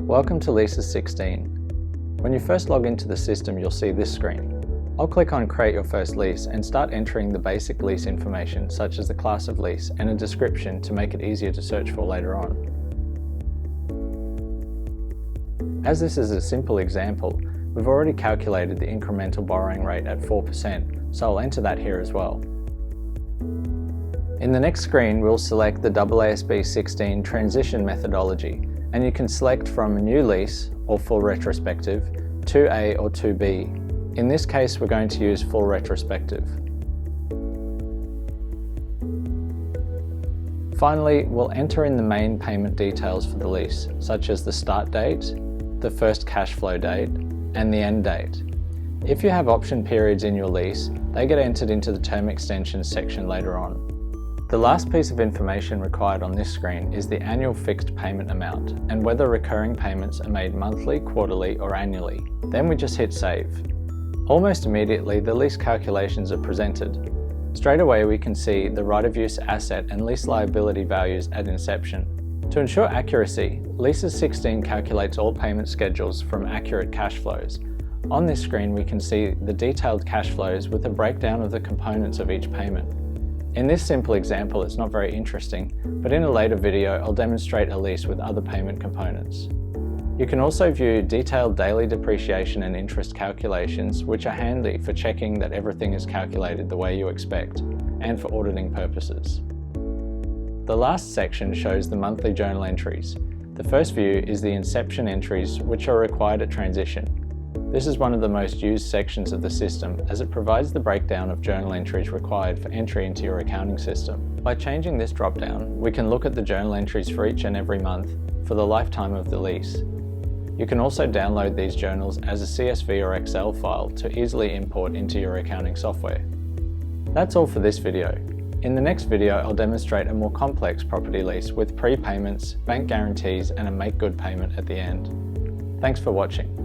Welcome to Leases16. When you first log into the system, you'll see this screen. I'll click on Create Your First Lease and start entering the basic lease information such as the class of lease and a description to make it easier to search for later on. As this is a simple example, we've already calculated the incremental borrowing rate at 4%, so I'll enter that here as well. In the next screen, we'll select the AASB 16 transition methodology, and you can select from a new lease or full retrospective, 2A or 2B. In this case, we're going to use full retrospective. Finally, we'll enter in the main payment details for the lease, such as the start date, the first cash flow date, and the end date. If you have option periods in your lease, they get entered into the term extensions section later on. The last piece of information required on this screen is the annual fixed payment amount and whether recurring payments are made monthly, quarterly, or annually. Then we just hit save. Almost immediately, the lease calculations are presented. Straight away, we can see the right-of-use asset and lease liability values at inception. To ensure accuracy, Leases16 calculates all payment schedules from accurate cash flows. On this screen, we can see the detailed cash flows with a breakdown of the components of each payment. In this simple example, it's not very interesting, but in a later video, I'll demonstrate a lease with other payment components. You can also view detailed daily depreciation and interest calculations, which are handy for checking that everything is calculated the way you expect, and for auditing purposes. The last section shows the monthly journal entries. The first view is the inception entries, which are required at transition. This is one of the most used sections of the system as it provides the breakdown of journal entries required for entry into your accounting system. By changing this drop-down, we can look at the journal entries for each and every month for the lifetime of the lease. You can also download these journals as a CSV or Excel file to easily import into your accounting software. That's all for this video. In the next video, I'll demonstrate a more complex property lease with prepayments, bank guarantees, and a make-good payment at the end. Thanks for watching.